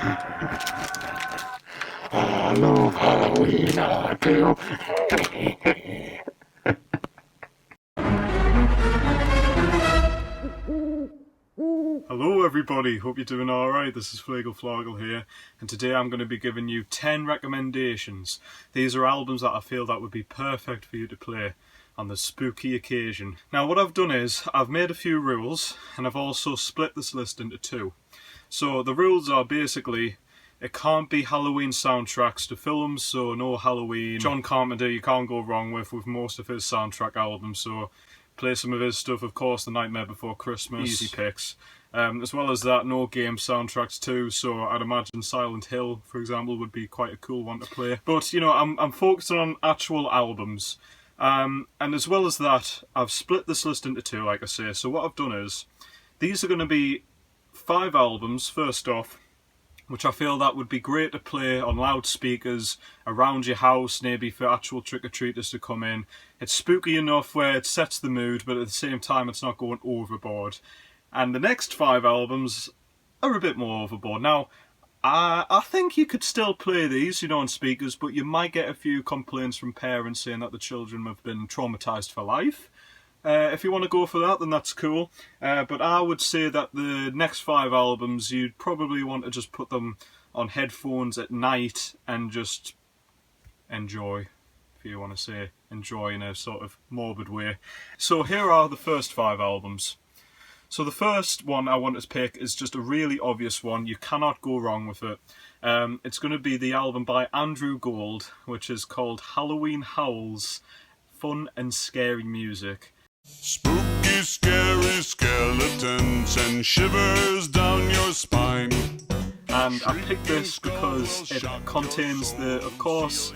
I love Halloween, I do. Hello everybody, hope you're doing alright. This is Flagel here, and today I'm going to be giving you 10 recommendations. These are albums that I feel that would be perfect for you to play on the spooky occasion. Now what I've done is, I've made a few rules, and I've also split this list into two. So the rules are basically, it can't be Halloween soundtracks to films, so no Halloween. John Carpenter you can't go wrong with most of his soundtrack albums, so play some of his stuff, of course, The Nightmare Before Christmas, easy picks. As well as that, no game soundtracks too, so I'd imagine Silent Hill, for example, would be quite a cool one to play. But, you know, I'm focusing on actual albums. And as well as that, I've split this list into two, like I say. So what I've done is, these are going to be 5 albums, first off, which I feel that would be great to play on loudspeakers around your house, maybe for actual trick-or-treaters to come in. It's spooky enough where it sets the mood, but at the same time it's not going overboard. And the next 5 albums are a bit more overboard. Now, I think you could still play these, you know, on speakers, but you might get a few complaints from parents saying that the children have been traumatised for life. If you want to go for that, then that's cool. But I would say that the next 5 albums, you'd probably want to just put them on headphones at night and just enjoy, if you want to say enjoy in a sort of morbid way. So here are the first 5 albums. So the first one I want to pick is just a really obvious one. You cannot go wrong with it. It's going to be the album by Andrew Gold, which is called Halloween Howls, Fun and Scary Music. Spooky, scary skeletons and shivers down your spine. And I picked this because it contains the, of course,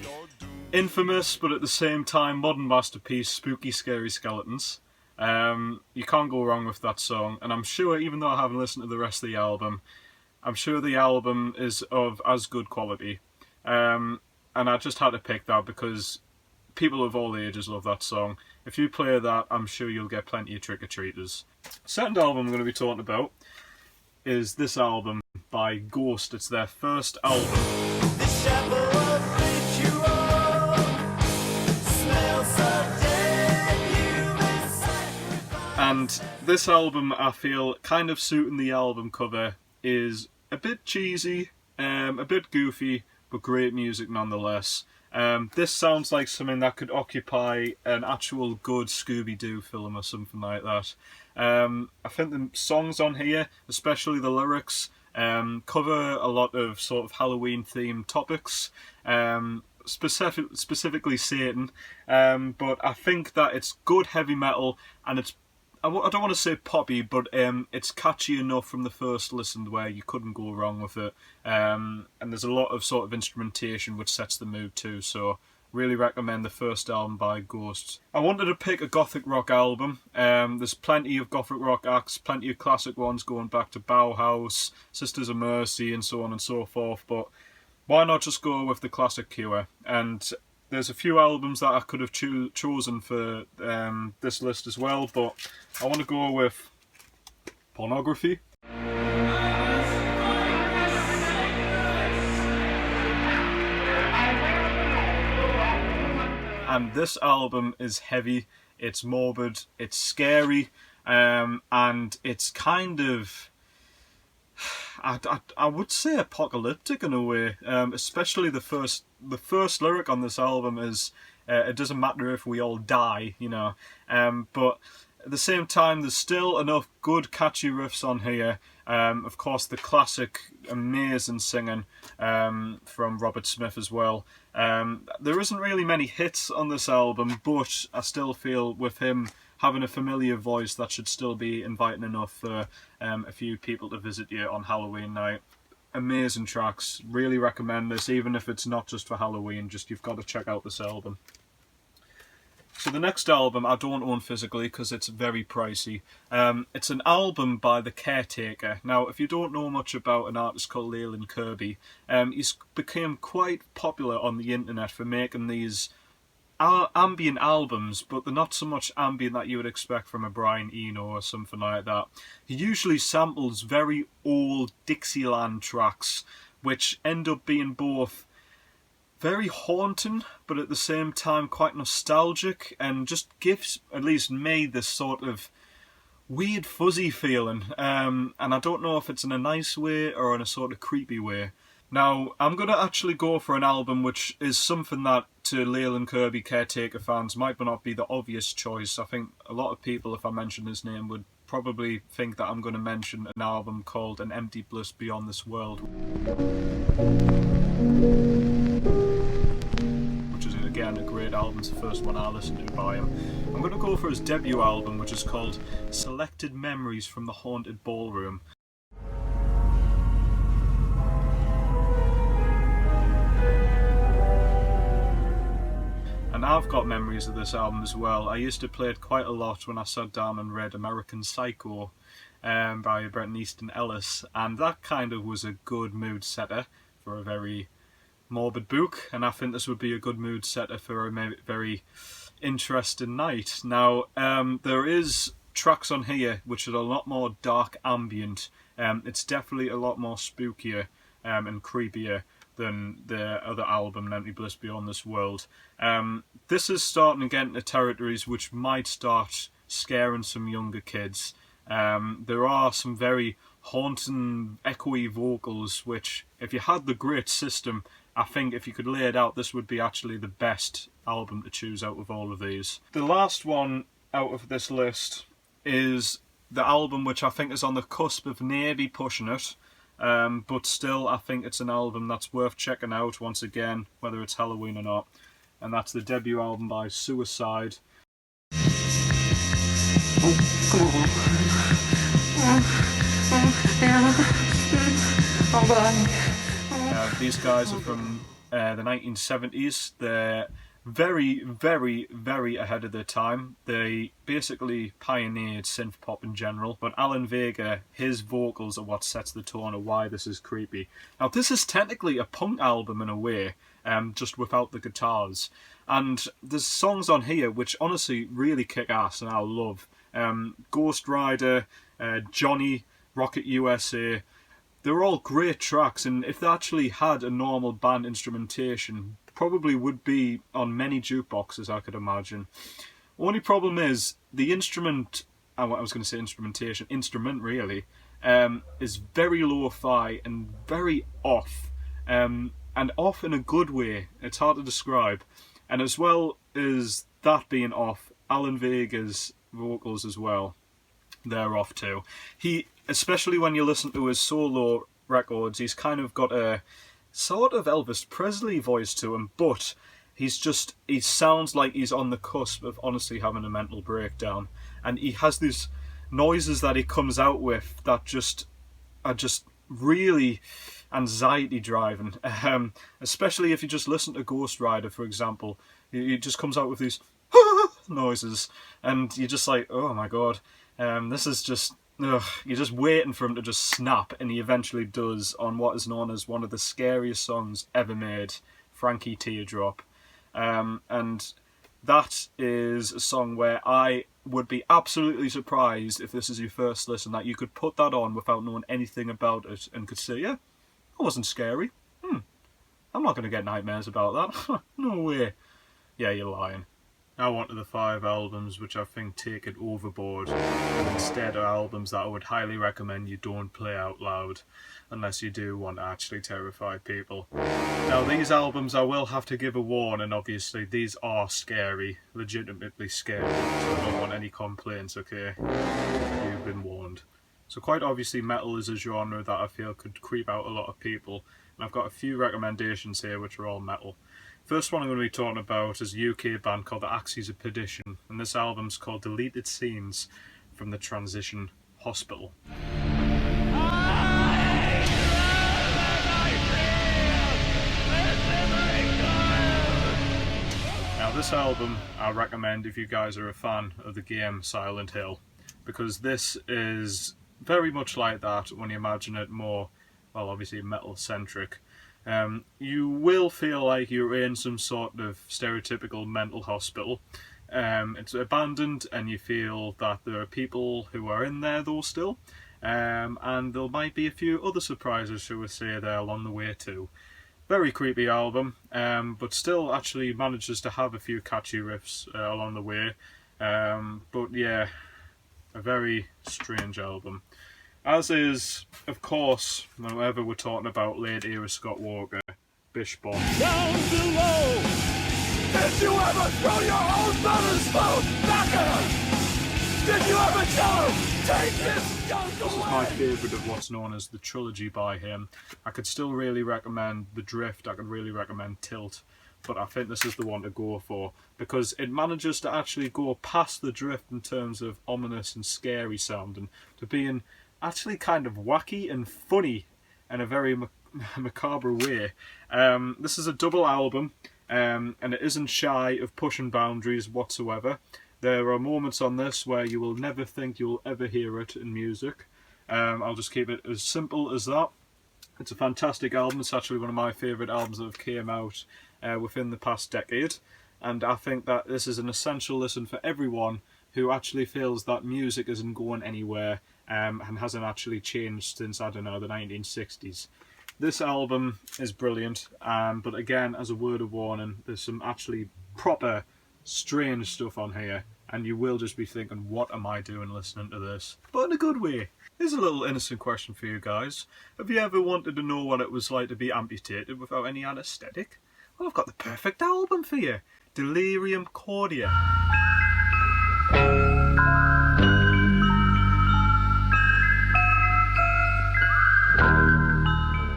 infamous but at the same time modern masterpiece, Spooky, Scary Skeletons. You can't go wrong with that song, and I'm sure, even though I haven't listened to the rest of the album, I'm sure the album is of as good quality. And I just had to pick that because people of all ages love that song. If you play that, I'm sure you'll get plenty of trick-or-treaters. Second album I'm going to be talking about is this album by Ghost. It's their first album. And this album, I feel, kind of suiting the album cover, is a bit cheesy, a bit goofy, but great music nonetheless. This sounds like something that could occupy an actual good Scooby-Doo film or something like that. I think the songs on here, especially the lyrics, cover a lot of sort of Halloween-themed topics, specifically Satan, but I think that it's good heavy metal, and it's, I don't want to say poppy, but it's catchy enough from the first listen where you couldn't go wrong with it. And there's a lot of sort of instrumentation which sets the mood too, so really recommend the first album by Ghost. I wanted to pick a gothic rock album. There's plenty of gothic rock acts, plenty of classic ones going back to Bauhaus, Sisters of Mercy and so on and so forth, but why not just go with the classic Cure? And there's a few albums that I could have chosen for this list as well, but I want to go with Pawnography. And this album is heavy, it's morbid, it's scary, and it's kind of, I would say apocalyptic in a way, especially the first lyric on this album is, it doesn't matter if we all die, you know, but at the same time there's still enough good catchy riffs on here. Of course the classic amazing singing from Robert Smith as well. There isn't really many hits on this album, but I still feel with him having a familiar voice that should still be inviting enough for a few people to visit you on Halloween night. Amazing tracks, really recommend this, even if it's not just for Halloween, just you've got to check out this album. So the next album I don't own physically because it's very pricey. It's an album by The Caretaker. Now, if you don't know much about an artist called Leland Kirby, he's become quite popular on the internet for making these ambient albums, but they're not so much ambient that you would expect from a Brian Eno or something like that. He usually samples very old Dixieland tracks which end up being both very haunting, but at the same time quite nostalgic, and just gives, at least me, this sort of weird fuzzy feeling. And I don't know if it's in a nice way or in a sort of creepy way. Now, I'm going to actually go for an album which is something that to Leyland Kirby Caretaker fans might not be the obvious choice. I think a lot of people, if I mention his name, would probably think that I'm going to mention an album called An Empty Bliss Beyond This World, which is again a great album. It's the first one I listened to by him. I'm going to go for his debut album, which is called Selected Memories from the Haunted Ballroom. And I've got memories of this album as well. I used to play it quite a lot when I sat down and read American Psycho by Bret Easton Ellis, and that kind of was a good mood setter for a very morbid book, and I think this would be a good mood setter for a very interesting night. Now, there is tracks on here which are a lot more dark ambient. It's definitely a lot more spookier and creepier than the other album, An Empty Bliss Beyond This World. This is starting to get into territories which might start scaring some younger kids. There are some very haunting, echoey vocals which, if you had the great system, I think if you could lay it out, this would be actually the best album to choose out of all of these. The last one out of this list is the album which I think is on the cusp of maybe pushing it. But still, I think it's an album that's worth checking out once again, whether it's Halloween or not. And that's the debut album by Suicide. These guys are from the 1970s. They're very, very, very ahead of their time. They basically pioneered synth pop in general, but Alan Vega, his vocals are what sets the tone of why this is creepy. Now, this is technically a punk album in a way, just without the guitars. And there's songs on here which honestly really kick ass and I love. Ghost Rider, Johnny, Rocket USA, they're all great tracks, and if they actually had a normal band instrumentation, probably would be on many jukeboxes, I could imagine. Only problem is, the instrument, I was going to say instrumentation, instrument really, is very lo-fi and very off. And off in a good way, it's hard to describe. And as well as that being off, Alan Vega's vocals as well, they're off too. He, especially when you listen to his solo records, he's kind of got a sort of Elvis Presley voice to him, but he sounds like he's on the cusp of honestly having a mental breakdown. And he has these noises that he comes out with that are just really anxiety driving. Especially if you just listen to Ghost Rider, for example. He just comes out with these noises, and you're just like, oh my god, this is just... Ugh, you're just waiting for him to just snap, and he eventually does on what is known as one of the scariest songs ever made, Frankie Teardrop. And that is a song where I would be absolutely surprised if this is your first listen, that you could put that on without knowing anything about it and could say, yeah, that wasn't scary. I'm not going to get nightmares about that. No way. Yeah, you're lying. Now on to the 5 albums which I think take it overboard, and instead are albums that I would highly recommend you don't play out loud, unless you do want to actually terrify people. Now these albums, I will have to give a warning, obviously, these are scary, legitimately scary, so I don't want any complaints, okay? You've been warned. So quite obviously metal is a genre that I feel could creep out a lot of people, and I've got a few recommendations here which are all metal. First one I'm going to be talking about is a UK band called the Axes of Perdition, and this album's called Deleted Scenes from the Transition Hospital. Now this album I recommend if you guys are a fan of the game Silent Hill, because this is very much like that when you imagine it more, well, obviously metal centric. You will feel like you're in some sort of stereotypical mental hospital. It's abandoned and you feel that there are people who are in there though still. and there might be a few other surprises, shall we say, there along the way too. Very creepy album, but still actually manages to have a few catchy riffs along the way. But yeah, a very strange album. As is, of course, whenever we're talking about late era Scott Walker, Bish Bond. Down below! Did you ever throw your own mother's phone back at her? Did you ever tell her, take this junk away? This is my favourite of what's known as the trilogy by him. I could still really recommend The Drift, I could really recommend Tilt, but I think this is the one to go for, because it manages to actually go past The Drift in terms of ominous and scary sound, and to being actually kind of wacky and funny in a very macabre way. This is a double album, and it isn't shy of pushing boundaries whatsoever. There are moments on this where you will never think you'll ever hear it in music. I'll just keep it as simple as that. It's a fantastic album. It's actually one of my favourite albums that have came out within the past decade, and I think that this is an essential listen for everyone who actually feels that music isn't going anywhere and hasn't actually changed since, I don't know, the 1960s. This album is brilliant, but again, as a word of warning, there's some actually proper strange stuff on here, and you will just be thinking, what am I doing listening to this? But in a good way. Here's a little innocent question for you guys. Have you ever wanted to know what it was like to be amputated without any anaesthetic? Well, I've got the perfect album for you. Delirium Cordia.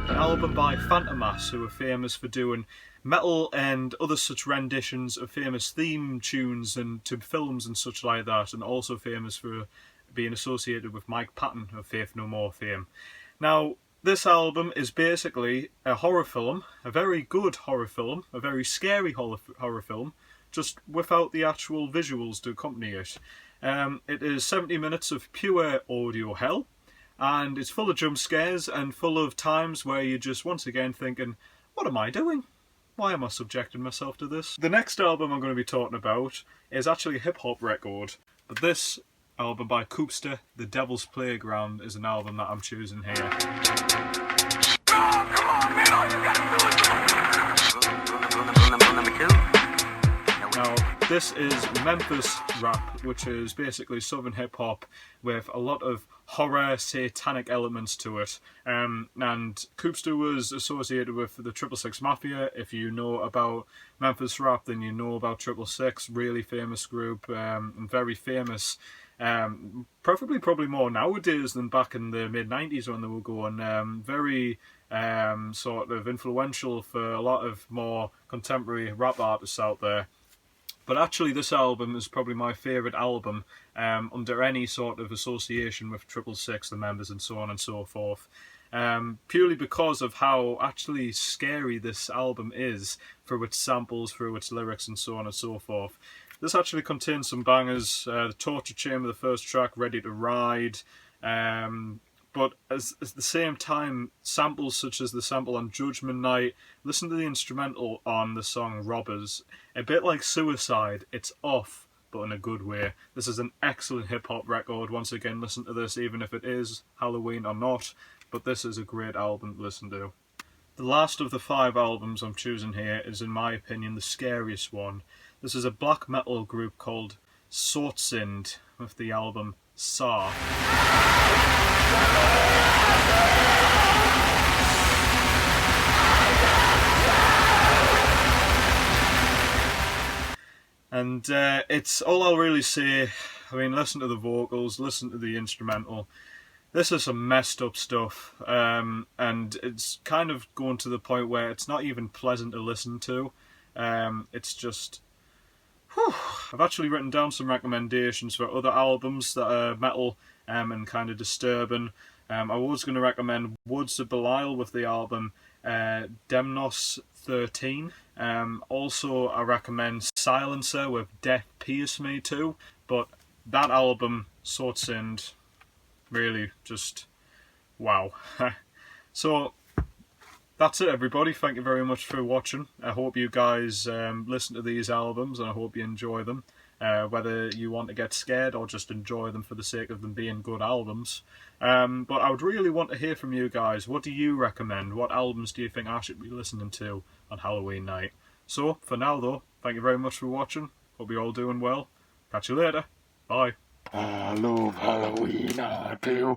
Album by Phantomas, who are famous for doing metal and other such renditions of famous theme tunes and to films and such like that, and also famous for being associated with Mike Patton of Faith No More fame. Now, this album is basically a horror film, a very good horror film, a very scary horror film, just without the actual visuals to accompany it. It is 70 minutes of pure audio hell, and it's full of jump scares and full of times where you're just once again thinking, what am I doing? Why am I subjecting myself to this? The next album I'm going to be talking about is actually a hip-hop record, but this album by Koopster, The Devil's Playground, is an album that I'm choosing here. Now, this is Memphis rap, which is basically southern hip-hop with a lot of horror, satanic elements to it. And Koopster was associated with the 666 Mafia. If you know about Memphis rap, then you know about 666, really famous group, and very famous. Probably more nowadays than back in the mid-90s when they were going. Very sort of influential for a lot of more contemporary rap artists out there. But actually this album is probably my favourite album under any sort of association with 666, the members and so on and so forth. Purely because of how actually scary this album is through its samples, through its lyrics and so on and so forth. This actually contains some bangers, the Torture Chamber, the first track, Ready to Ride, but at the same time, samples such as the sample on Judgment Night, listen to the instrumental on the song Robbers. A bit like Suicide, it's off, but in a good way. This is an excellent hip-hop record. Once again, listen to this even if it is Halloween or not, but this is a great album to listen to. The last of the 5 albums I'm choosing here is, in my opinion, the scariest one. This is a black metal group called Sortsind with the album Sa. And it's all I'll really say. I mean, listen to the vocals, listen to the instrumental. This is some messed up stuff, and it's kind of going to the point where it's not even pleasant to listen to. It's just... Whew. I've actually written down some recommendations for other albums that are metal and kind of disturbing. I was going to recommend Woods of Belial with the album Demnos 13. Also, I recommend Silencer with Death Pierce Me too. But that album, Sortsind, really just wow. So that's it, everybody. Thank you very much for watching. I hope you guys listen to these albums and I hope you enjoy them. whether you want to get scared or just enjoy them for the sake of them being good albums. But I would really want to hear from you guys. What do you recommend? What albums do you think I should be listening to on Halloween night? So, for now though, thank you very much for watching. Hope you're all doing well. Catch you later. Bye. I love Halloween, I do.